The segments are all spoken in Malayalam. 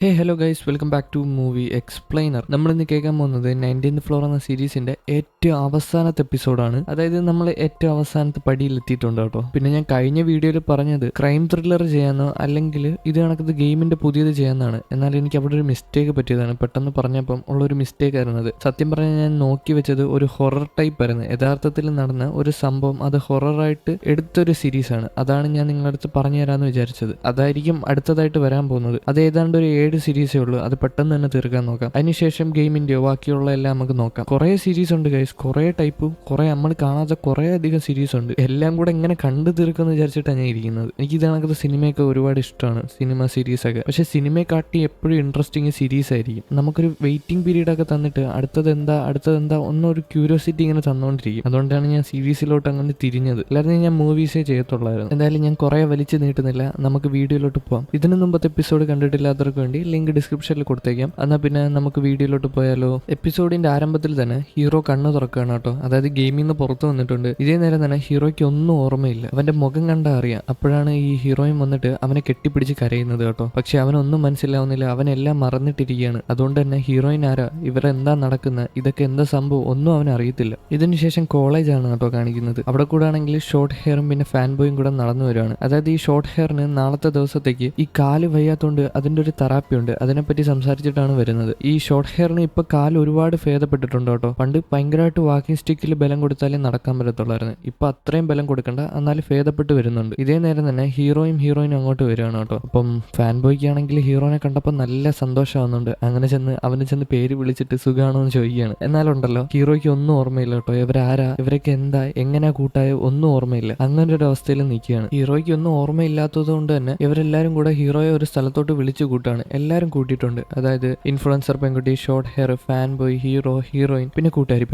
Hello guys, welcome back to movie explainer. നമ്മളിന്ന് കേൾക്കാൻ പോകുന്നത് 19th ഫ്ലോർ എന്ന സീരീസിന്റെ ഏറ്റവും അവസാനത്തെ എപ്പിസോഡാണ്. അതായത് നമ്മൾ ഏറ്റവും അവസാനത്തെ പടിയിലെത്തിയിട്ടുണ്ട് കേട്ടോ. പിന്നെ ഞാൻ കഴിഞ്ഞ വീഡിയോയിൽ പറഞ്ഞത് ക്രൈം ത്രില്ലർ ചെയ്യാന്നോ അല്ലെങ്കിൽ ഇത് കണക്കത് ഗെയിമിന്റെ പുതിയത് ചെയ്യാന്നാണ്. എന്നാൽ എനിക്ക് അവിടെ ഒരു മിസ്റ്റേക്ക് പറ്റിയതാണ്. പെട്ടെന്ന് പറഞ്ഞപ്പം ഉള്ളൊരു മിസ്റ്റേക്ക് ആയിരുന്നത്. സത്യം പറഞ്ഞാൽ ഞാൻ നോക്കി വെച്ചത് ഒരു ഹൊറർ ടൈപ്പ് ആയിരുന്നു. യഥാർത്ഥത്തിൽ നടന്ന ഒരു സംഭവം അത് ഹൊററായിട്ട് എടുത്തൊരു സീരീസാണ്. അതാണ് ഞാൻ നിങ്ങളുടെ അടുത്ത് പറഞ്ഞു തരാമെന്ന് വിചാരിച്ചത്. അതായിരിക്കും അടുത്തതായിട്ട് വരാൻ പോകുന്നത്. അത് ഏതാണ്ട് ഒരു 7 സീരീസേ ഉള്ളൂ. അത് പെട്ടെന്ന് തന്നെ തീർക്കാൻ നോക്കാം. അതിനുശേഷം ഗെയിമിന്റെയോ ബാക്കിയുള്ള എല്ലാം നമുക്ക് നോക്കാം. കുറേ സീരീസ് ഉണ്ട് ഗൈസ്, കുറേ ടൈപ്പും കുറേ നമ്മൾ കാണാത്ത കുറേ അധികം സീരീസ് ഉണ്ട്. എല്ലാം കൂടെ എങ്ങനെ കണ്ടു തീർക്കുമെന്ന് വിചാരിച്ചിട്ടാണ് ഞാൻ ഇരിക്കുന്നത്. എനിക്ക് ഇതാണക്കത്തെ സിനിമയൊക്കെ ഒരുപാട് ഇഷ്ടമാണ്, സിനിമ സീരീസ് ഒക്കെ. പക്ഷെ സിനിമയെ കാട്ടി എപ്പോഴും ഇൻട്രസ്റ്റിംഗ് സീരീസ് ആയിരിക്കും. നമുക്കൊരു വെയിറ്റിംഗ് പീരീഡ് ഒക്കെ തന്നിട്ട് അടുത്തത് എന്താ ഒന്നൊരു ക്യൂരിയോസിറ്റി ഇങ്ങനെ തന്നുകൊണ്ടിരിക്കും. അതുകൊണ്ടാണ് ഞാൻ സീരീസിലോട്ട് അങ്ങനെ തിരിഞ്ഞത്. അല്ലാതെ ഞാൻ മൂവീസേ ചെയ്യത്തുള്ളായിരുന്നു. എന്തായാലും ഞാൻ കുറേ വലിച്ചു നീട്ടുന്നില്ല, നമുക്ക് വീഡിയോയിലോട്ട് പോകാം. ഇതിന് മുമ്പത്തെ എപ്പിസോഡ് കണ്ടിട്ടില്ലാത്തവർക്ക് വേണ്ടി ലിങ്ക് ഡിസ്ക്രിപ്ഷനിൽ കൊടുത്തേക്കാം. എന്നാൽ പിന്നെ നമുക്ക് വീഡിയോയിലോട്ട് പോയാലോ. എപ്പിസോഡിന്റെ ആരംഭത്തിൽ തന്നെ ഹീറോ കണ്ണ് തുറക്കുകയാണ് കേട്ടോ. അതായത് ഗെയിമിൽ നിന്ന് പുറത്തു വന്നിട്ടുണ്ട്. ഇതേ നേരം തന്നെ ഹീറോയ്ക്ക് ഒന്നും ഓർമ്മയില്ല. അവന്റെ മുഖം കണ്ടാ അറിയാം. അപ്പോഴാണ് ഈ ഹീറോയും വന്നിട്ട് അവനെ കെട്ടിപ്പിടിച്ച് കരയുന്നത് കേട്ടോ. പക്ഷെ അവനൊന്നും മനസ്സിലാവുന്നില്ല, അവനെല്ലാം മറന്നിട്ടിരിക്കുകയാണ്. അതുകൊണ്ട് തന്നെ ഹീറോയിൻ ആരാ, ഇവരെന്താ നടക്കുന്ന, ഇതൊക്കെ എന്താ സംഭവം ഒന്നും അവൻ അറിയത്തില്ല. ഇതിനുശേഷം കോളേജാണ് കേട്ടോ കാണിക്കുന്നത്. അവിടെ കൂടെ ആണെങ്കിൽ ഷോർട്ട് ഹെയറും പിന്നെ ഫാൻ ബോയും കൂടെ നടന്നു വരുവാണ്. അതായത് ഈ ഷോർട്ട് ഹെയറിന് നാളത്തെ ദിവസത്തേക്ക് ഈ കാല് വയ്യാത്തോണ്ട് അതിന്റെ ഒരു തെറാപ്പി ഉണ്ട്. അതിനെപ്പറ്റി സംസാരിച്ചിട്ടാണ് വരുന്നത്. ഈ ഷോർട്ട് ഹെയറിന് ഇപ്പൊ കാല് ഒരുപാട് ഭേദപ്പെട്ടിട്ടുണ്ട് കേട്ടോ. പണ്ട് ഭയങ്കരമായിട്ട് വാക്കിംഗ് സ്റ്റിക്കിൽ ബലം കൊടുത്താലേ നടക്കാൻ പറ്റത്തുള്ളായിരുന്നു. ഇപ്പൊ അത്രയും ബലം കൊടുക്കണ്ട, എന്നാലും ഭേദപ്പെട്ട് വരുന്നുണ്ട്. ഇതേ നേരം തന്നെ ഹീറോയിനും അങ്ങോട്ട് വരികയാണ് കേട്ടോ. അപ്പം ഫാൻ ബോയ്ക്ക് ആണെങ്കിൽ ഹീറോനെ കണ്ടപ്പോൾ നല്ല സന്തോഷമാവുന്നുണ്ട്. അങ്ങനെ അവന് ചെന്ന് പേര് വിളിച്ചിട്ട് സുഖാണോ എന്ന് ചോദിക്കുകയാണ്. എന്നാലുണ്ടല്ലോ ഹീറോയ്ക്ക് ഒന്നും ഓർമ്മയില്ല കേട്ടോ. ഇവരാരാ, ഇവരൊക്കെ എന്താ, എങ്ങനെ കൂട്ടായോ ഒന്നും ഓർമ്മയില്ല. അങ്ങനെ ഒരു അവസ്ഥയിൽ നിൽക്കുകയാണ്. ഹീറോയ്ക്ക് ഒന്നും ഓർമ്മയില്ലാത്തത് കൊണ്ട് തന്നെ ഇവരെല്ലാരും കൂടെ ഹീറോയെ ഒരു സ്ഥലത്തോട്ട് വിളിച്ചു കൂട്ടാണ്. എല്ലാരും കൂട്ടിയിട്ടുണ്ട്. അതായത് ഇൻഫ്ലുവൻസർ പെൺകുട്ടി, short hair, fan boy, hero, heroine, പിന്നെ കൂട്ടുകാരി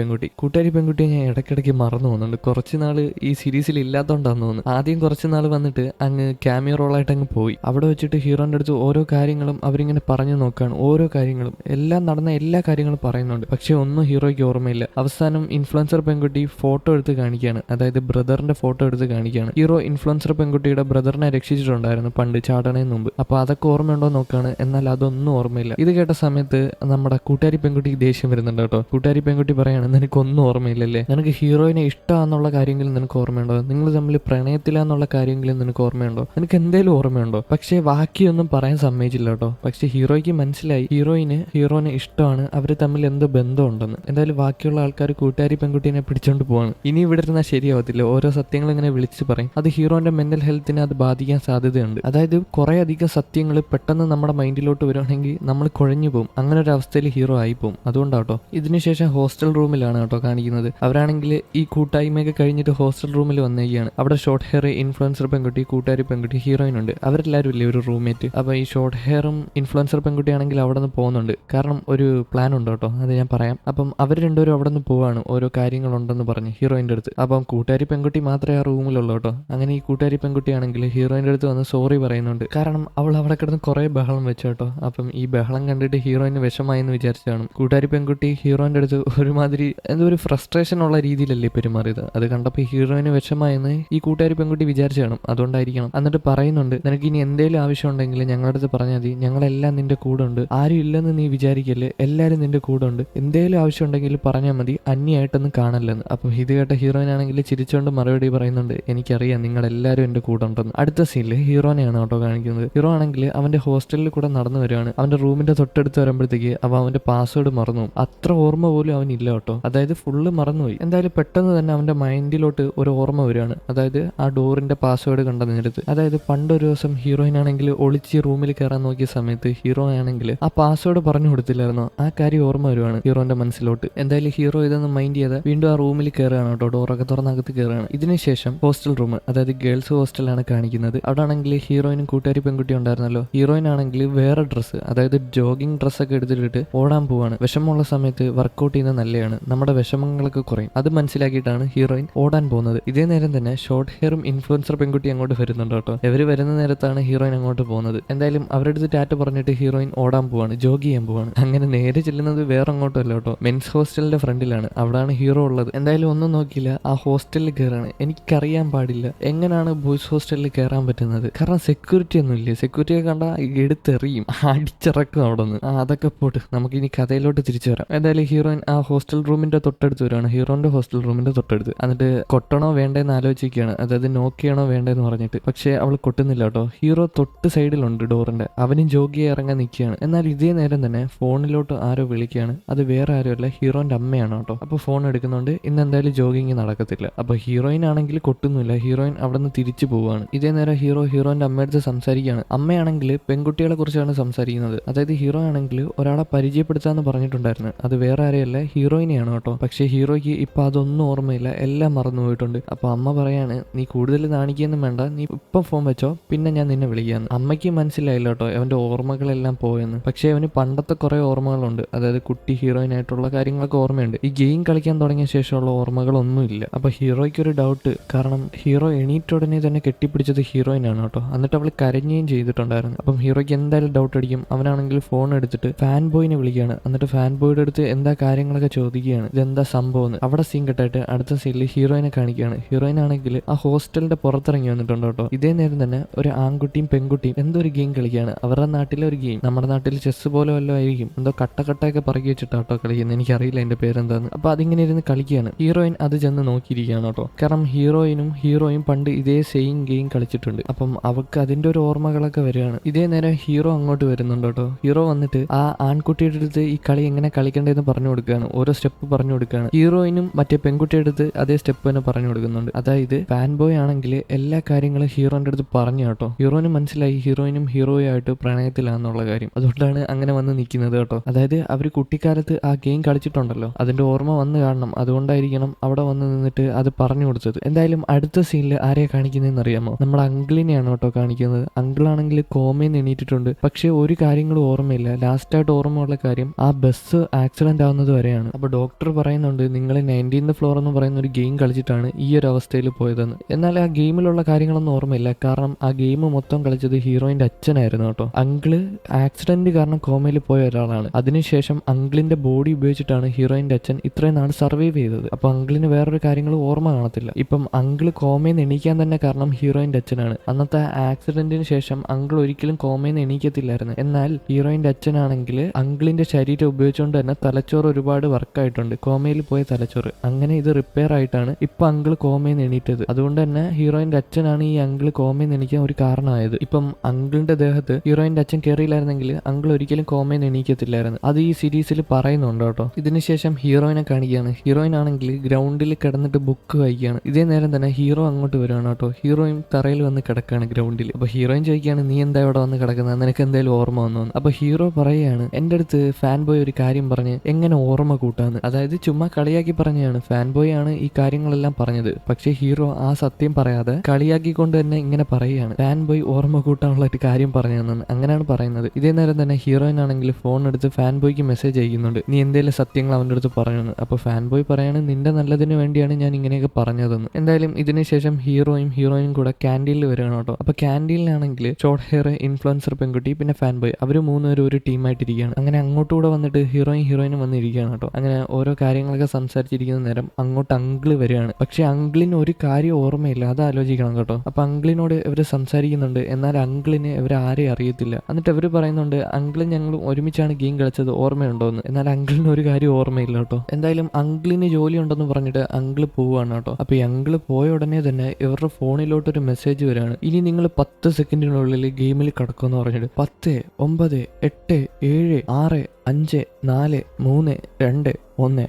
പെൺകുട്ടിയെ ഞാൻ ഇടയ്ക്കിടയ്ക്ക് മറന്നു പോകുന്നുണ്ട്. കുറച്ച് നാൾ ഈ സീരീസിൽ ഇല്ലാത്തോണ്ടാന്ന് തോന്നുന്നു. ആദ്യം കുറച്ച് നാൾ വന്നിട്ട് അങ്ങ് ക്യാമിയോ റോളായിട്ട് അങ്ങ് പോയി. അവിടെ വെച്ചിട്ട് ഹീറോന്റെ അടുത്ത് ഓരോ കാര്യങ്ങളും അവരിങ്ങനെ പറഞ്ഞു നോക്കുകയാണ്. ഓരോ കാര്യങ്ങളും എല്ലാം നടന്ന എല്ലാ കാര്യങ്ങളും പറയുന്നുണ്ട്. പക്ഷെ ഒന്നും ഹീറോയ്ക്ക് ഓർമ്മയില്ല. അവസാനം ഇൻഫ്ലുവൻസർ പെൺകുട്ടി ഫോട്ടോ എടുത്ത് കാണിക്കുകയാണ്. അതായത് ബ്രദറിന്റെ ഫോട്ടോ എടുത്ത് കാണിക്കുകയാണ്. ഹീറോ ഇൻഫ്ലുവൻസർ പെൺകുട്ടിയുടെ ബ്രദറിനെ രക്ഷിച്ചിട്ടുണ്ടായിരുന്നു പണ്ട് ചാടണേന് മുമ്പ്. അപ്പൊ അതൊക്കെ ഓർമ്മയുണ്ടോ നോക്കുകയാണ്. എന്നാൽ അതൊന്നും ഓർമ്മയില്ല. ഇത് കേട്ട സമയത്ത് നമ്മുടെ കൂട്ടുകാരി പെൺകുട്ടിക്ക് ദേഷ്യം വരുന്നുണ്ട് കേട്ടോ. കൂട്ടുകാരി പെൺകുട്ടി പറയാണ്, നിനക്കൊന്നും ഓർമ്മയില്ലല്ലേ, നിനക്ക് ഹീറോയിനെ ഇഷ്ടമാണെന്നുള്ള കാര്യമെങ്കിലും നിനക്ക് ഓർമ്മയുണ്ടോ, നിങ്ങൾ തമ്മിൽ പ്രണയത്തിലാന്നുള്ള കാര്യമെങ്കിലും നിനക്ക് ഓർമ്മയുണ്ടോ, നിനക്ക് എന്തേലും ഓർമ്മയുണ്ടോ. പക്ഷേ ബാക്കിയൊന്നും പറയാൻ സമ്മതിച്ചില്ല കേട്ടോ. പക്ഷെ ഹീറോയ്ക്ക് മനസ്സിലായി ഹീറോനെ ഇഷ്ടമാണ്, അവർ തമ്മിൽ എന്തോ ബന്ധമുണ്ടെന്ന്. എന്തായാലും ബാക്കിയുള്ള ആൾക്കാർ കൂട്ടുകാരി പെൺകുട്ടീനെ പിടിച്ചോണ്ട് പോവാണ്. ഇനി ഇവിടെ ഇരുന്നാൽ ശരിയാവത്തില്ല, ഓരോ സത്യങ്ങൾ ഇങ്ങനെ വിളിച്ച് പറയും. അത് ഹീറോന്റെ മെന്റൽ ഹെൽത്തിനെ അത് ബാധിക്കാൻ സാധ്യതയുണ്ട്. അതായത് കുറെ അധികം സത്യങ്ങൾ പെട്ടെന്ന് നമ്മുടെ മൈൻഡിലോട്ട് വരുവാണെങ്കിൽ നമ്മൾ കുഴഞ്ഞു പോകും. അങ്ങനെ ഒരു അവസ്ഥയിൽ ഹീറോ ആയിപ്പോവും. അതുകൊണ്ടാട്ടോ. ഇതിനുശേഷം ഹോസ്റ്റൽ റൂമിലാണ് കേട്ടോ കാണിക്കുന്നത്. അവരാണെങ്കിൽ ഈ കൂട്ടായ്മയൊക്കെ കഴിഞ്ഞിട്ട് ഹോസ്റ്റൽ റൂമിൽ വന്നേക്കുകയാണ്. അവിടെ ഷോർട്ട് ഹെയർ, ഇൻഫ്ലുവൻസർ പെൺകുട്ടി, കൂട്ടുകാരി പെൺകുട്ടി, ഹീറോയിൻ ഉണ്ട്. അവരെല്ലാവരും ഇല്ലേ ഒരു റൂംമേറ്റ്. അപ്പൊ ഈ ഷോർട്ട് ഹെയറും ഇൻഫ്ലുവൻസർ പെൺകുട്ടിയാണെങ്കിൽ അവിടെ നിന്ന് പോകുന്നുണ്ട്. കാരണം ഒരു പ്ലാൻ ഉണ്ട് കേട്ടോ, അത് ഞാൻ പറയാം. അപ്പം അവർ രണ്ടുപേരും അവിടെ നിന്ന് പോവാണ്, ഓരോ കാര്യങ്ങളുണ്ടെന്ന് പറഞ്ഞ് ഹീറോയിന്റെ അടുത്ത്. അപ്പം കൂട്ടുകാരി പെൺകുട്ടി മാത്രമേ ആ റൂമിലുള്ളൂ കേട്ടോ. അങ്ങനെ ഈ കൂട്ടുകാരി പെൺകുട്ടിയാണെങ്കിൽ ഹീറോയിന്റെ അടുത്ത് വന്ന് സോറി പറയുന്നുണ്ട്. കാരണം അവൾ അവിടെ കിടന്ന് കുറെ ബഹളം വെച്ചു കേട്ടോ. അപ്പം ഈ ബഹളം കണ്ടിട്ട് ഹീറോയിന് വിഷമായെന്ന് വിചാരിച്ചാണ്. കൂട്ടുകാരി പെൺകുട്ടി ഹീറോയിന്റെ അടുത്ത് ഒരുമാതിരി എന്തോ ഒരു ഫ്രസ്ട്രേഷൻ ഉള്ള രീതിയിലല്ലേ പെരുമാറിയത്. അത് കണ്ടപ്പോൾ ഹീറോയിന് വിഷമായെന്ന് ഈ കൂട്ടുകാരി പെൺകുട്ടി വിചാരിച്ചാണ്. അതുകൊണ്ടായിരിക്കണം. എന്നിട്ട് പറയുന്നുണ്ട്, നിനക്ക് ഇനി എന്തേലും ആവശ്യം ഉണ്ടെങ്കിൽ ഞങ്ങളുടെ അടുത്ത് പറഞ്ഞാൽ മതി, ഞങ്ങളെല്ലാം നിന്റെ കൂടെ ഉണ്ട്, ആരും ഇല്ലെന്ന് നീ വിചാരിക്കല്ലേ, എല്ലാവരും നിന്റെ കൂടെ ഉണ്ട്, എന്തേലും ആവശ്യം ഉണ്ടെങ്കിൽ പറഞ്ഞാൽ മതി, അന്യായിട്ടൊന്നും കാണല്ലെന്ന്. അപ്പം ഇത് കേട്ട ഹീറോയിൻ ആണെങ്കിൽ ചിരിച്ചോണ്ട് മറുപടി പറയുന്നുണ്ട്, എനിക്കറിയാം നിങ്ങളെല്ലാവരും എൻ്റെ കൂടെ ഉണ്ടെന്ന്. അടുത്ത സീനിൽ ഹീറോനെയാണ് കേട്ടോ കാണിക്കുന്നത്. ഹീറോ ആണെങ്കിൽ അവന്റെ ഹോസ്റ്റലിൽ കൂടെ നടന്നു വരികയാണ്. അവന്റെ റൂമിന്റെ തൊട്ടടുത്ത് വരുമ്പോഴത്തേക്ക് അവന്റെ പാസ്വേഡ് മറന്നു. അത്ര ഓർമ്മ പോലും അവനില്ല കേട്ടോ. അതായത് ഫുള്ള് മറന്നുപോയി. എന്തായാലും പെട്ടെന്ന് തന്നെ അവന്റെ മൈൻഡിലോട്ട് ഒരു ഓർമ്മ വരികയാണ്. അതായത് ആ ഡോറിന്റെ പാസ്വേഡ് കണ്ട നേരത്ത്. അതായത് പണ്ടൊരു ദിവസം ഹീറോയിൻ ആണെങ്കിൽ ഒളിച്ച് റൂമിൽ കയറാൻ നോക്കിയ സമയത്ത് ഹീറോ ആണെങ്കിൽ ആ പാസ്വേഡ് പറഞ്ഞു കൊടുത്തില്ലായിരുന്നോ, ആ കാര്യം ഓർമ്മ വരുവാണ് ഹീറോന്റെ മനസ്സിലോട്ട്. എന്തായാലും ഹീറോ ഇതൊന്നും മൈൻഡ് ചെയ്ത് വീണ്ടും ആ റൂമിൽ കയറുകയാണ് കേട്ടോ. ഡോറൊക്കെ തുറന്നകത്ത് കയറുകയാണ്. ഇതിനുശേഷം ഹോസ്റ്റൽ റൂം, അതായത് ഗേൾസ് ഹോസ്റ്റലാണ് കാണിക്കുന്നത്. അവിടെ ആണെങ്കിൽ ഹീറോയിനും കൂട്ടുകാരി പെൺകുട്ടി ഉണ്ടായിരുന്നല്ലോ. ഹീറോയിൻ ആണെങ്കിൽ വേറെ ഡ്രസ്സ്, അതായത് ജോഗിങ് ഡ്രസ്സൊക്കെ എടുത്തിട്ട് ഓടാൻ പോവാണ്. വിഷമമുള്ള സമയത്ത് വർക്കൗട്ട് ചെയ്യുന്നത് നല്ലതാണ്, നമ്മുടെ വിഷമങ്ങളൊക്കെ കുറയും. അത് മനസ്സിലാക്കിയിട്ടാണ് ഹീറോയിൻ ഓടാൻ പോകുന്നത്. ഇതേ നേരം തന്നെ ഷോർട്ട് ഹെയറും ഇൻഫ്ലുവൻസർ പെൺകുട്ടി അങ്ങോട്ട് വരുന്നുണ്ട് കേട്ടോ. ഇവർ വരുന്ന നേരത്താണ് ഹീറോയിൻ അങ്ങോട്ട് പോകുന്നത്. എന്തായാലും അവരുടെ അടുത്ത് ടാറ്റ പറഞ്ഞിട്ട് ഹീറോയിൻ ഓടാൻ പോവാണ്, ജോഗ് ചെയ്യാൻ പോവാണ്. അങ്ങനെ നേരെ ചെല്ലുന്നത് വേറെ അങ്ങോട്ടും അല്ല കേട്ടോ, മെൻസ് ഹോസ്റ്റലിന്റെ ഫ്രണ്ടിലാണ്. അവിടാണ് ഹീറോ ഉള്ളത്. എന്തായാലും ഒന്നും നോക്കിയില്ല, ആ ഹോസ്റ്റലിൽ കയറാണ്. എനിക്കറിയാൻ പാടില്ല എങ്ങനെയാണ് ബോയ്സ് ഹോസ്റ്റലിൽ കയറാൻ പറ്റുന്നത്. കാരണം സെക്യൂരിറ്റി ഒന്നും ഇല്ലേ. സെക്യൂരിറ്റിയെ കണ്ടാൽ എടുത്തെറിയും. അടിയും അടിച്ചിറക്കും അവിടെ നിന്ന്. അതൊക്കെ പോട്ട് നമുക്കിനി കഥയിലോട്ട് തിരിച്ചു വരാം. എന്തായാലും ഹീറോയിൻ ആ ഹോസ്റ്റൽ റൂമിന്റെ തൊട്ടടുത്ത് വരുവാണ്, ഹീറോന്റെ ഹോസ്റ്റൽ റൂമിന്റെ തൊട്ടടുത്ത്. എന്നിട്ട് കൊട്ടണോ വേണ്ടെന്ന് ആലോചിക്കുകയാണ്, അതായത് നോക്കിയാണോ വേണ്ടെന്ന് പറഞ്ഞിട്ട്. പക്ഷെ അവൾ കൊട്ടുന്നില്ല കേട്ടോ. ഹീറോ തൊട്ട് സൈഡിലുണ്ട് ഡോറിന്റെ, അവനും ജോഗിയെ ഇറങ്ങാൻ നിൽക്കുകയാണ്. എന്നാൽ ഇതേ നേരം തന്നെ ഫോണിലോട്ട് ആരോ വിളിക്കുകയാണ്. അത് വേറെ ആരുമല്ല, ഹീറോന്റെ അമ്മയാണ് കേട്ടോ. അപ്പൊ ഫോൺ എടുക്കുന്നുണ്ട്. ഇന്ന് എന്തായാലും ജോഗിങ് നടക്കത്തില്ല. അപ്പൊ ഹീറോയിൻ ആണെങ്കിൽ കൊട്ടുന്നില്ല, ഹീറോയിൻ അവിടെ നിന്ന് തിരിച്ചു പോവുകയാണ്. ഇതേ നേരം ഹീറോന്റെ അമ്മയടുത്ത് സംസാരിക്കുകയാണ്. അമ്മയാണെങ്കിൽ പെൺകുട്ടികളെ കുറിച്ചാണ് സംസാരിക്കുന്നത്. അതായത് ഹീറോ ആണെങ്കിൽ ഒരാളെ പരിചയപ്പെടുത്താന്ന് പറഞ്ഞിട്ടുണ്ടായിരുന്നു, അത് വേറെ ആരെയല്ല ഹീറോയിനെയാണ് കേട്ടോ. പക്ഷെ ഹീറോയ്ക്ക് ഇപ്പൊ അതൊന്നും ഓർമ്മയില്ല, എല്ലാം മറന്നു പോയിട്ടുണ്ട്. അപ്പൊ അമ്മ പറയാണ്, നീ കൂടുതൽ നാണിക്കൊന്നും വേണ്ട, നീ ഇപ്പം ഫോൺ വെച്ചോ, പിന്നെ ഞാൻ നിന്നെ വിളിക്കാന്ന്. അമ്മയ്ക്ക് മനസ്സിലായില്ല കേട്ടോ അവന്റെ ഓർമ്മകളെല്ലാം പോയെന്ന്. പക്ഷെ അവന് പണ്ടത്തെ കുറെ ഓർമ്മകളുണ്ട്, അതായത് കുട്ടി ഹീറോയിൻ ആയിട്ടുള്ള കാര്യങ്ങളൊക്കെ ഓർമ്മയുണ്ട്. ഈ ഗെയിം കളിക്കാൻ തുടങ്ങിയ ശേഷമുള്ള ഓർമ്മകളൊന്നുമില്ല. അപ്പൊ ഹീറോയ്ക്ക് ഒരു ഡൗട്ട്, കാരണം ഹീറോ എണീറ്റുടനെ തന്നെ കെട്ടിപ്പിടിച്ചത് ഹീറോയിനാണ് കേട്ടോ. എന്നിട്ട് അവൾ കരഞ്ഞുകയും ചെയ്തിട്ടുണ്ടായിരുന്നു. അപ്പം ഹീറോയ്ക്ക് എന്തായാലും ഡൗട്ട് അടിക്കും. അവനാണെങ്കിൽ ഫോൺ എടുത്തിട്ട് ഫാൻ ബോയിനെ വിളിക്കുകയാണ്. എന്നിട്ട് ഫാൻ ബോയുടെ അടുത്ത് എന്താ കാര്യങ്ങളൊക്കെ ചോദിക്കുകയാണ്, ഇതെന്താ സംഭവം. അവിടെ സീൻ കെട്ടായിട്ട് അടുത്ത സീനിൽ ഹീറോയിനെ കാണിക്കുകയാണ്. ഹീറോയിൻ ആണെങ്കിൽ ആ ഹോസ്റ്റലിന്റെ പുറത്തിറങ്ങി വന്നിട്ടുണ്ട് കേട്ടോ. ഇതേ നേരം തന്നെ ഒരു ആൺകുട്ടിയും പെൺകുട്ടിയും എന്തോ ഒരു ഗെയിം കളിക്കുകയാണ്. അവരുടെ നാട്ടിലെ ഒരു ഗെയിം, നമ്മുടെ നാട്ടിൽ ചെസ് പോലെ വല്ലോ ആയിരിക്കും, എന്തോ കട്ടയൊക്കെ പറക്കി വെച്ചിട്ടാട്ടോ കളിക്കുന്നത്, എനിക്കറിയില്ല അതിന്റെ പേരെന്താന്ന്. അപ്പൊ അതിങ്ങനെ ഇരുന്ന് കളിക്കുകയാണ്. ഹീറോയിൻ അത് ചെന്ന് നോക്കിയിരിക്കുകയാണ് കേട്ടോ. കാരണം ഹീറോയും പണ്ട് ഇതേ സെയിം ഗെയിം കളിച്ചിട്ടുണ്ട്. അപ്പം അവർക്ക് അതിന്റെ ഒരു ഓർമ്മകളൊക്കെ വരികയാണ്. ഇതേ നേരം ഹീറോ അങ്ങോട്ട് വരുന്നുണ്ട് കേട്ടോ. ഹീറോ വന്നിട്ട് ആ ആൺകുട്ടിയുടെ അടുത്ത് ഈ കളി എങ്ങനെ കളിക്കേണ്ടതെന്ന് പറഞ്ഞു കൊടുക്കുകയാണ്, ഓരോ സ്റ്റെപ്പ് പറഞ്ഞു കൊടുക്കുകയാണ്. ഹീറോയിനും മറ്റേ പെൺകുട്ടിയുടെ അടുത്ത് അതേ സ്റ്റെപ്പ് തന്നെ പറഞ്ഞു കൊടുക്കുന്നുണ്ട്. അതായത് ഫാൻ ബോയ് ആണെങ്കിൽ എല്ലാ കാര്യങ്ങളും ഹീറോന്റെ അടുത്ത് പറഞ്ഞു കേട്ടോ. ഹീറോയിനും മനസ്സിലായി ഹീറോയിനും ഹീറോയുമായിട്ട് പ്രണയത്തിലാണെന്നുള്ള കാര്യം. അതുകൊണ്ടാണ് അങ്ങനെ വന്ന് നിൽക്കുന്നത് കേട്ടോ. അതായത് അവർ കുട്ടിക്കാലത്ത് ആ ഗെയിം കളിച്ചിട്ടുണ്ടല്ലോ, അതിന്റെ ഓർമ്മ വന്ന് കാണണം, അതുകൊണ്ടായിരിക്കണം അവിടെ വന്ന് നിന്നിട്ട് അത് പറഞ്ഞു കൊടുത്തത്. എന്തായാലും അടുത്ത സീനിൽ ആരെയാ കാണിക്കുന്നതെന്ന് അറിയാമോ? നമ്മുടെ അങ്കിളിനെയാണ് കേട്ടോ കാണിക്കുന്നത്. അങ്കിളാണെങ്കിൽ കോമയിൽ എണീറ്റിട്ടുണ്ട്, പക്ഷെ ഒരു കാര്യങ്ങളും ഓർമ്മയില്ല. ലാസ്റ്റായിട്ട് ഓർമ്മയുള്ള കാര്യം ആ ബസ് ആക്സിഡന്റ് ആവുന്നത് വരെയാണ്. അപ്പൊ ഡോക്ടർ പറയുന്നുണ്ട്, നിങ്ങൾ 19th ഫ്ലോർ എന്ന് പറയുന്ന ഒരു ഗെയിം കളിച്ചിട്ടാണ് ഈ ഒരു അവസ്ഥയിൽ പോയതെന്ന്. എന്നാൽ ആ ഗെയിമിലുള്ള കാര്യങ്ങളൊന്നും ഓർമ്മയില്ല, കാരണം ആ ഗെയിം മൊത്തം കളിച്ചത് ഹീറോയിന്റെ അച്ഛനായിരുന്നു കേട്ടോ. അങ്കിള് ആക്സിഡന്റ് കാരണം കോമയിൽ പോയ ഒരാളാണ്. അതിനുശേഷം അങ്കിളിന്റെ ബോഡി ഉപയോഗിച്ചിട്ടാണ് ഹീറോയിന്റെ അച്ഛൻ ഇത്രയും നാൾ സർവൈവ് ചെയ്തത്. അപ്പൊ അങ്കിളിന് വേറൊരു കാര്യങ്ങളും ഓർമ്മ കാണത്തില്ല. ഇപ്പം അങ്കിള് കോമയിൽ എണീക്കാൻ തന്നെ കാരണം ഹീറോയിന്റെ അച്ഛനാണ്. അന്നത്തെ ആക്സിഡന്റിന് ശേഷം അങ്കിൾ ഒരിക്കലും കോമയിൽ എണീക്കത്തില്ലായിരുന്നു. എന്നാൽ ഹീറോയിന്റെ അച്ഛനാണെങ്കിൽ അങ്കിളിന്റെ ശരീരം ഉപയോഗിച്ചുകൊണ്ട് തന്നെ തലച്ചോറ് ഒരുപാട് വർക്കായിട്ടുണ്ട്, കോമയിൽ പോയ തലച്ചോറ്. അങ്ങനെ ഇത് റിപ്പയർ ആയിട്ടാണ് ഇപ്പൊ അങ്കിൾ കോമയിൽ എണീറ്റത്. അതുകൊണ്ട് തന്നെ ഹീറോയിന്റെ അച്ഛനാണ് ഈ അങ്കിൾ കോമയിൽ എണീക്കാൻ ഒരു കാരണമായത്. ഇപ്പം അങ്കിളിന്റെ ദേഹത്ത് ഹീറോയിന്റെ അച്ഛൻ കയറിയില്ലായിരുന്നെങ്കിൽ അങ്കിൾ ഒരിക്കലും കോമയിൽ എണീക്കത്തില്ലായിരുന്നു. അത് ഈ സീരീസിൽ പറയുന്നുണ്ട് കേട്ടോ. ഇതിനുശേഷം ഹീറോയിനെ കാണിക്കുകയാണ്. ഹീറോയിൻ ആണെങ്കിൽ ഗ്രൗണ്ടിൽ കിടന്നിട്ട് ബുക്ക് വായിക്കുകയാണ്. ഇതേ നേരം തന്നെ ഹീറോ അങ്ങോട്ട് വരുവാണ് കേട്ടോ. ഹീറോയിൻ തറയിൽ വന്ന് കിടക്കുകയാണ് ഗ്രൗണ്ടിൽ. അപ്പൊ ഹീറോയിൻ ചോദിക്കുകയാണ്, നീ എന്താ ഇവിടെ വന്ന് കിടക്കുന്നത്, നിനക്ക് എന്തായാലും ഓർമ്മ വന്നു. അപ്പൊ ഹീറോ പറയുകയാണ്, എന്റെ അടുത്ത് ഫാൻ ബോയ് ഒരു കാര്യം പറഞ്ഞ് എങ്ങനെ ഓർമ്മ കൂട്ടാന്ന്. അതായത് ചുമ്മാ കളിയാക്കി പറഞ്ഞതാണ്, ഫാൻ ബോയ് ആണ് ഈ കാര്യങ്ങളെല്ലാം പറഞ്ഞത്. പക്ഷെ ഹീറോ ആ സത്യം പറയാതെ കളിയാക്കിക്കൊണ്ട് തന്നെ ഇങ്ങനെ പറയുകയാണ്, ഫാൻ ബോയ് ഓർമ്മ കൂട്ടാനുള്ള ഒരു കാര്യം പറഞ്ഞു തന്നെന്ന്. അങ്ങനെയാണ് പറയുന്നത്. ഇതേ നേരം തന്നെ ഹീറോയിൻ ആണെങ്കിൽ ഫോൺ എടുത്ത് ഫാൻ ബോയ്ക്ക് മെസ്സേജ് അയക്കുന്നുണ്ട്, നീ എന്തെങ്കിലും സത്യങ്ങൾ അവൻ്റെ അടുത്ത് പറഞ്ഞു. അപ്പൊ ഫാൻ ബോയ് പറയാണ്, നിന്റെ നല്ലതിന് വേണ്ടിയാണ് ഞാൻ ഇങ്ങനെയൊക്കെ പറഞ്ഞതെന്ന്. എന്തായാലും ഇതിനുശേഷം ഹീറോയിനും കൂടെ ക്യാൻറ്റീനിൽ വരികയാണ് കേട്ടോ. അപ്പൊ ക്യാൻറ്റീനിലാണെങ്കിൽ ഷോർട്ട് ഹെയർ ഇൻഫ്ലുവൻസർ പെൺകുട്ടി പിന്നെ ഫാൻ ബോയ്, അവർ മൂന്നുപേരും ഒരു ടീമായിട്ടിരിക്കുകയാണ്. അങ്ങനെ അങ്ങോട്ടുകൂടെ വന്നിട്ട് ഹീറോയിനും വന്നിരിക്കുകയാണ് കേട്ടോ. അങ്ങനെ ഓരോ കാര്യങ്ങളൊക്കെ സംസാരിച്ചിരിക്കുന്ന നേരം അങ്ങോട്ട് അങ്കിള് വരികയാണ്. പക്ഷെ അങ്കിളിന് ഒരു കാര്യം ഓർമ്മയില്ല, അത് ആലോചിക്കണം കേട്ടോ. അപ്പൊ അങ്കിളിനോട് ഇവർ സംസാരിക്കുന്നുണ്ട്, എന്നാൽ അങ്കിളിന് ഇവരെ ആരെയും അറിയത്തില്ല. എന്നിട്ട് ഇവർ പറയുന്നുണ്ട്, അങ്കിളും ഞങ്ങളും ഒരുമിച്ചാണ് ഗെയിം കളിച്ചത്, ഓർമ്മയുണ്ടോന്ന്. എന്നാൽ അങ്കിളിന് ഒരു കാര്യം ഓർമ്മയില്ല കേട്ടോ. എന്തായാലും അങ്കിളിന് ജോലി ഉണ്ടെന്ന് പറഞ്ഞിട്ട് അങ്കിള് പോവുകയാണ് കേട്ടോ. അപ്പൊ ഈ അങ്കിള് പോയ ഉടനെ തന്നെ ഇവരുടെ ഫോണിലോട്ട് ഒരു മെസ്സേജ് വരികയാണ്, ഇനി നിങ്ങൾ 10 സെക്കൻഡിനുള്ളിൽ ഗെയിമിൽ കിടക്കുമെന്ന് പറഞ്ഞിട്ട്. 10, 9, 8, 7, 6, 5, 4, 3, 2, 1.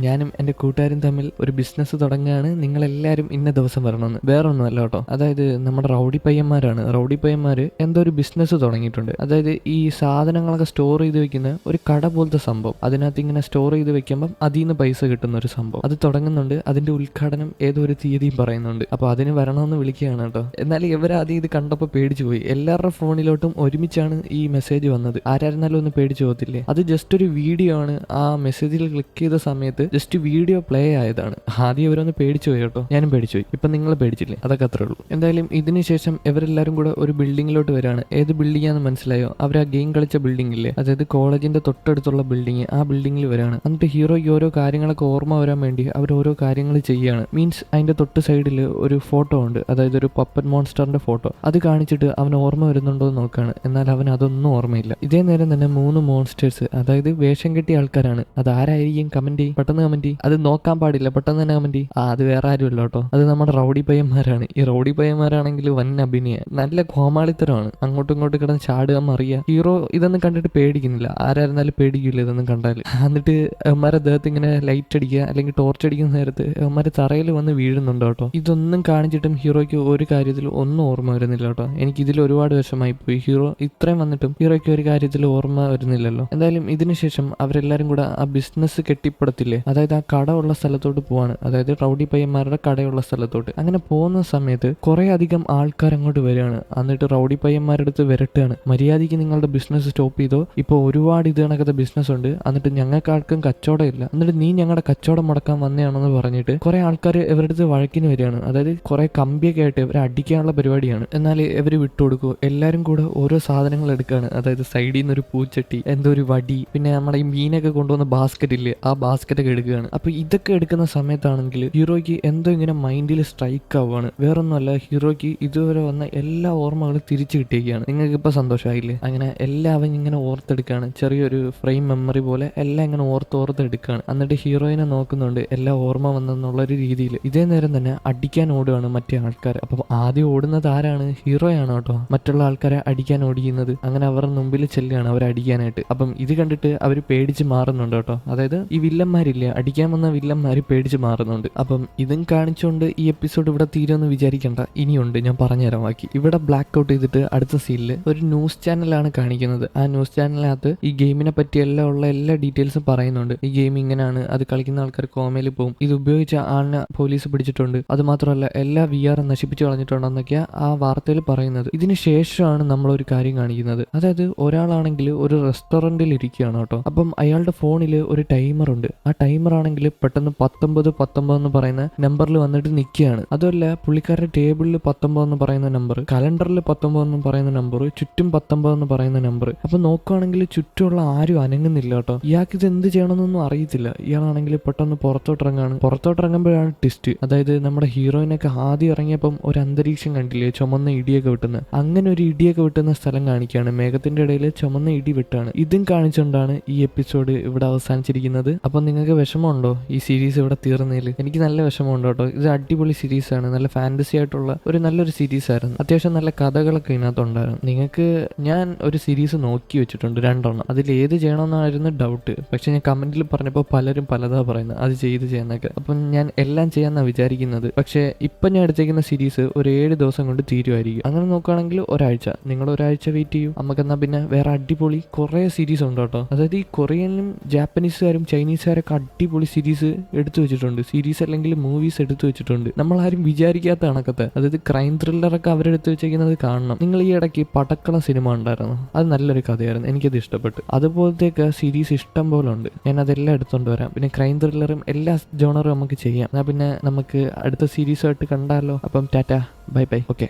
ഞാനും എന്റെ കൂട്ടുകാരും തമ്മിൽ ഒരു ബിസിനസ് തുടങ്ങുകയാണ്, നിങ്ങളെല്ലാവരും ഇന്ന ദിവസം വരണമെന്ന്. വേറൊന്നുമല്ല കേട്ടോ. അതായത് നമ്മുടെ റൗഡി പയ്യന്മാര് എന്തോ ഒരു ബിസിനസ് തുടങ്ങിയിട്ടുണ്ട്. അതായത് ഈ സാധനങ്ങളൊക്കെ സ്റ്റോർ ചെയ്ത് വെക്കുന്ന ഒരു കട പോലത്തെ സംഭവം, അതിനകത്ത് ഇങ്ങനെ സ്റ്റോർ ചെയ്ത് വെക്കുമ്പം അതിൽ നിന്ന് പൈസ കിട്ടുന്ന ഒരു സംഭവം അത് തുടങ്ങുന്നുണ്ട്. അതിന്റെ ഉദ്ഘാടനം ഏതോ ഒരു തീയതിയും പറയുന്നുണ്ട്. അപ്പൊ അതിന് വരണമെന്ന് വിളിക്കുകയാണ് കേട്ടോ. എന്നാൽ ഇവരാദ്യം ഇത് കണ്ടപ്പോൾ പേടിച്ചു പോയി. എല്ലാവരുടെ ഫോണിലോട്ടും ഒരുമിച്ചാണ് ഈ മെസ്സേജ് വന്നത്. ആരായിരുന്നാലും ഒന്ന് പേടിച്ചു പോകും. ആവത്തില്ലേ, അത് ജസ്റ്റ് ഒരു വീഡിയോ ആണ്. ആ മെസ്സേജിൽ ക്ലിക്ക് ചെയ്ത സമയത്ത് ജസ്റ്റ് വീഡിയോ പ്ലേ ആയതാണ്. ആദ്യം ഇവരൊന്ന് പേടിച്ചു പോയി കേട്ടോ, ഞാനും പേടിച്ചു പോയി. ഇപ്പം നിങ്ങൾ പേടിച്ചില്ലേ, അതൊക്കെ അത്രേ ഉള്ളൂ. എന്തായാലും ഇതിന് ശേഷം ഇവരെല്ലാരും കൂടെ ഒരു ബിൽഡിങ്ങിലോട്ട് വരികയാണ്. ഏത് ബിൽഡിംഗാന്ന് മനസ്സിലായോ? അവർ ആ ഗെയിം കളിച്ച ബിൽഡിംഗില്ലേ, അതായത് കോളേജിന്റെ തൊട്ടടുത്തുള്ള ബിൽഡിംഗ്, ആ ബിൽഡിംഗിൽ വരാണ്. എന്നിട്ട് ഹീറോയ്ക്ക് ഓരോ കാര്യങ്ങളൊക്കെ ഓർമ്മ വരാൻ വേണ്ടി അവർ ഓരോ കാര്യങ്ങൾ ചെയ്യാണ്. മീൻസ് അതിന്റെ തൊട്ട് സൈഡിൽ ഒരു ഫോട്ടോ ഉണ്ട്, അതായത് ഒരു പപ്പറ്റ് മോൺസ്റ്ററിന്റെ ഫോട്ടോ. അത് കാണിച്ചിട്ട് അവൻ ഓർമ്മ വരുന്നുണ്ടോ എന്ന് നോക്കുകയാണ്. എന്നാൽ അവൻ അതൊന്നും ഓർമ്മയില്ല. ഇതേ നേരം തന്നെ 3 മോൺസ്റ്റേഴ്സ്, അതായത് വേഷം കെട്ടിയ ആൾക്കാരാണ്. അത് ആരായിരിക്കും? കമന്റ് ചെയ്യും, പെട്ടെന്ന് കമന്റ് ചെയ്യും. അത് നോക്കാൻ പാടില്ല, പെട്ടെന്ന് തന്നെ കമന്റ് ചെയ്യും. അത് വേറെ ആരുമല്ല കേട്ടോ, അത് നമ്മുടെ റൗഡി പയ്യന്മാരാണ്. ഈ റൗഡി പയ്യന്മാരാണെങ്കിൽ വൻ അഭിനയ, നല്ല കോമാളിത്തരമാണ്. അങ്ങോട്ടും ഇങ്ങോട്ടും കിടന്ന് ചാടുക, മറിയുക. ഹീറോ ഇതൊന്നും കണ്ടിട്ട് പേടിക്കുന്നില്ല. ആരായിരുന്നാലും പേടിക്കില്ല ഇതൊന്നും കണ്ടാൽ. എന്നിട്ട് അവന്മാരെ ദേഹത്ത് ഇങ്ങനെ ലൈറ്റ് അടിക്കുക അല്ലെങ്കിൽ ടോർച്ച് അടിക്കുന്ന നേരത്ത് അവന്മാരെ തറയിൽ വന്ന് വീഴുന്നുണ്ട് കേട്ടോ. ഇതൊന്നും കാണിച്ചിട്ടും ഹീറോയ്ക്ക് ഒരു കാര്യത്തിൽ ഒന്നും ഓർമ്മ വരുന്നില്ല കേട്ടോ. എനിക്ക് ഇതിൽ ഒരുപാട് വിഷമായി പോയി. ഹീറോ ഇത്രയും വന്നിട്ടും ഹീറോയ്ക്ക് ഒരു കാര്യത്തിൽ ഓർമ്മ വരുന്നില്ലല്ലോ. എന്തായാലും ഇതിനുശേഷം അവരെല്ലാരും കൂടെ ആ ബിസിനസ് കെട്ടിപ്പടത്തില്ലേ, അതായത് ആ കട ഉള്ള സ്ഥലത്തോട്ട് പോവാണ്. അതായത് റൗഡി പയ്യന്മാരുടെ കടയുള്ള സ്ഥലത്തോട്ട്. അങ്ങനെ പോകുന്ന സമയത്ത് കുറെ അധികം ആൾക്കാർ അങ്ങോട്ട് വരികയാണ്. എന്നിട്ട് റൗഡി പയ്യന്മാരുടെ അടുത്ത് വരട്ടാണ്, മര്യാദയ്ക്ക് നിങ്ങളുടെ ബിസിനസ് സ്റ്റോപ്പ് ചെയ്തോ, ഇപ്പോൾ ഒരുപാട് ഇത് കണക്കത്തെ ബിസിനസ് ഉണ്ട്, എന്നിട്ട് ഞങ്ങൾക്ക് ആർക്കും കച്ചവടം ഇല്ല, എന്നിട്ട് നീ ഞങ്ങളുടെ കച്ചവടം മുടക്കാൻ വന്നതാണെന്ന് പറഞ്ഞിട്ട് കുറെ ആൾക്കാർ ഇവരുടെ അടുത്ത് വഴക്കിന് വരികയാണ്. അതായത് കുറെ കമ്പിയൊക്കെ ആയിട്ട് ഇവരെ അടിക്കാനുള്ള പരിപാടിയാണ്. എന്നാൽ ഇവർ വിട്ടുകൊടുക്കൂ. എല്ലാവരും കൂടെ ഓരോ സാധനങ്ങൾ എടുക്കുകയാണ്. അതായത് സൈഡിൽ നിന്ന് ഒരു പൂച്ചട്ടി, എന്തോ ഒരു വടി, പിന്നെ നമ്മുടെ ഈ മീനൊക്കെ കൊണ്ടുവന്ന ബാസ്ക്കറ്റ് ഇല്ലേ, ആ ബാസ്ക്കറ്റ് ഒക്കെ എടുക്കുകയാണ്. അപ്പൊ ഇതൊക്കെ എടുക്കുന്ന സമയത്താണെങ്കിൽ ഹീറോയ്ക്ക് എന്തോ ഇങ്ങനെ മൈൻഡിൽ സ്ട്രൈക്ക് ആവുകയാണ്. വേറൊന്നുമല്ല, ഹീറോയ്ക്ക് ഇതുവരെ വന്ന എല്ലാ ഓർമ്മകളും തിരിച്ചു കിട്ടിയിരിക്കുകയാണ്. നിങ്ങൾക്ക് ഇപ്പൊ സന്തോഷമായില്ലേ? അങ്ങനെ എല്ലാവരും ഇങ്ങനെ ഓർത്തെടുക്കുകയാണ്. ചെറിയൊരു ഫ്രെയിം മെമ്മറി പോലെ എല്ലാം ഇങ്ങനെ ഓർത്തെടുക്കുകയാണ്. എന്നിട്ട് ഹീറോയിനെ നോക്കുന്നുണ്ട്, എല്ലാം ഓർമ്മ വന്നെന്നുള്ളൊരു രീതിയിൽ. ഇതേ നേരം തന്നെ അടിക്കാൻ ഓടുകയാണ് മറ്റേ ആൾക്കാർ. അപ്പം ആദ്യം ഓടുന്നത് ആരാണ്? ഹീറോയാണ് കേട്ടോ മറ്റുള്ള ആൾക്കാരെ അടിക്കാൻ ഓടിക്കുന്നത്. അങ്ങനെ അവരുടെ മുമ്പിൽ ചെല്ലുകയാണ് അവരെ അടിക്കാനായിട്ട്. അപ്പം ഇത് കണ്ടിട്ട് അവർ പേടിച്ച് മാറുന്നുണ്ട് കേട്ടോ. അതായത് ഈ വില്ലന്മാരില്ലേ, അടിക്കാൻ വന്ന വില്ലന്മാർ പേടിച്ച് മാറുന്നുണ്ട്. അപ്പം ഇതും കാണിച്ചുകൊണ്ട് ഈ എപ്പിസോഡ് ഇവിടെ തീരുമെന്ന് വിചാരിക്കണ്ട, ഇനിയുണ്ട്, ഞാൻ പറഞ്ഞുതരാം ബാക്കി. ഇവിടെ ബ്ലാക്ക് ഔട്ട് ചെയ്തിട്ട് അടുത്ത സീനിൽ ഒരു ന്യൂസ് ചാനലാണ് കാണിക്കുന്നത്. ആ ന്യൂസ് ചാനലിനകത്ത് ഈ ഗെയിമിനെ പറ്റി എല്ലാം ഉള്ള എല്ലാ ഡീറ്റെയിൽസും പറയുന്നുണ്ട്. ഈ ഗെയിം ഇങ്ങനെയാണ്, അത് കളിക്കുന്ന ആൾക്കാർ കോമയിൽ പോകും, ഇത് ഉപയോഗിച്ച ആളിനെ പോലീസ് പിടിച്ചിട്ടുണ്ട്, അത് മാത്രമല്ല എല്ലാ VR നശിപ്പിച്ചു കളഞ്ഞിട്ടുണ്ടെന്നൊക്കെയാ ആ വാർത്തയിൽ പറയുന്നത്. ഇതിന് ശേഷമാണ് നമ്മളൊരു കാര്യം കാണിക്കുന്നത്. അതായത് ഒരാളാണെങ്കിൽ ഒരു റെസ്റ്റോറന്റിൽ ഇരിക്കുകയാണ് കേട്ടോ. അപ്പം അയാളുടെ ഫോണിൽ ഒരു ടൈമർ ഉണ്ട്. ആ ടൈമർ ആണെങ്കിൽ പെട്ടെന്ന് 19 എന്ന് പറയുന്ന നമ്പറിൽ വന്നിട്ട് നിൽക്കുകയാണ്. അതുമല്ല പുള്ളിക്കാരുടെ ടേബിളിൽ 19 എന്ന് പറയുന്ന നമ്പർ, കലണ്ടറിൽ 19 എന്ന് പറയുന്ന നമ്പർ, ചുറ്റും 19 എന്ന് പറയുന്ന നമ്പർ. അപ്പൊ നോക്കുകയാണെങ്കിൽ ചുറ്റുമുള്ള ആരും അനങ്ങുന്നില്ല കേട്ടോ. ഇയാൾക്ക് ഇത് എന്ത് ചെയ്യണമെന്നൊന്നും അറിയത്തില്ല. ഇയാളാണെങ്കിൽ പെട്ടെന്ന് പുറത്തോട്ടിറങ്ങുമ്പോഴാണ് ട്വിസ്റ്റ്. അതായത് നമ്മുടെ ഹീറോയിനൊക്കെ ആദ്യം ഇറങ്ങിയപ്പം ഒരു അന്തരീക്ഷം കണ്ടില്ലേ, ചുമന്ന ഇടിയൊക്കെ വിട്ടുന്ന, അങ്ങനെ ഒരു ഇടിയൊക്കെ വിട്ടുന്ന സ്ഥലം കാണിക്കുകയാണ്. മേഘത്തിന്റെ ഇടയിൽ ചുമന്ന ഇടി വിട്ടാണ്. ഇതും കാണിച്ചുകൊണ്ടാണ് ഈ എപ്പിസോഡ് ഇവിടെ അവസാനിച്ചിരിക്കുന്നത്. അപ്പം നിങ്ങൾക്ക് വിഷമമുണ്ടോ ഈ സീരീസ് ഇവിടെ തീർന്നതിൽ? എനിക്ക് നല്ല വിഷമമുണ്ട് കേട്ടോ. ഇത് അടിപൊളി സീരീസാണ്, നല്ല ഫാന്റസി ആയിട്ടുള്ള ഒരു നല്ലൊരു സീരീസ് ആയിരുന്നു. അത്യാവശ്യം നല്ല കഥകളൊക്കെ ഇതിനകത്തുണ്ടായിരുന്നു. നിങ്ങൾക്ക് ഞാൻ ഒരു സീരീസ് നോക്കി വെച്ചിട്ടുണ്ട് 2 എണ്ണം. അതിൽ ഏത് ചെയ്യണമെന്നായിരുന്നു ഡൗട്ട്. പക്ഷെ ഞാൻ കമന്റിൽ പറഞ്ഞപ്പോൾ പലരും പലതാ പറയുന്നത് അത് ചെയ്യുന്നൊക്കെ. അപ്പം ഞാൻ എല്ലാം ചെയ്യാമെന്നാണ് വിചാരിക്കുന്നത്. പക്ഷേ ഇപ്പം ഞാൻ എടുത്തേക്കുന്ന സീരീസ് ഒരു 7 ദിവസം കൊണ്ട് തീരുമായിരിക്കും. അങ്ങനെ നോക്കുകയാണെങ്കിൽ ഒരാഴ്ച, നിങ്ങൾ ഒരാഴ്ച വെയിറ്റ് ചെയ്യൂ. നമുക്കെന്നാൽ പിന്നെ വേറെ അടിപൊളി കുറേ സീരീസ് ഉണ്ട് കേട്ടോ. അതായത് ഈ കൊറിയനും ജാപ്പനീസുകാരും ചൈനീസുകാരൊക്കെ അടിപൊളി സീരീസ് എടുത്തു വെച്ചിട്ടുണ്ട്. സീരീസ് അല്ലെങ്കിൽ മൂവീസ് എടുത്തു വെച്ചിട്ടുണ്ട്, നമ്മളാരും വിചാരിക്കാത്ത കണക്കത്തെ. അതായത് ക്രൈം ത്രില്ലറൊക്കെ അവരെടുത്ത് വെച്ചേക്കുന്നത് കാണണം. നിങ്ങൾ ഈ ഇടയ്ക്ക് പടക്കള സിനിമ ഉണ്ടായിരുന്നു, അത് നല്ലൊരു കഥയായിരുന്നു, എനിക്കത് ഇഷ്ടപ്പെട്ടു. അതുപോലത്തെയൊക്കെ സീരീസ് ഇഷ്ടം പോലെ ഉണ്ട്. ഞാൻ അതെല്ലാം എടുത്തുകൊണ്ട് വരാം. പിന്നെ ക്രൈം ത്രില്ലറും എല്ലാ ജോണറും നമുക്ക് ചെയ്യാം. എന്നാൽ പിന്നെ നമുക്ക് അടുത്ത സീരീസുമായിട്ട് കണ്ടാലോ. അപ്പം ടാറ്റ, ബൈ ബൈ, ഓക്കെ.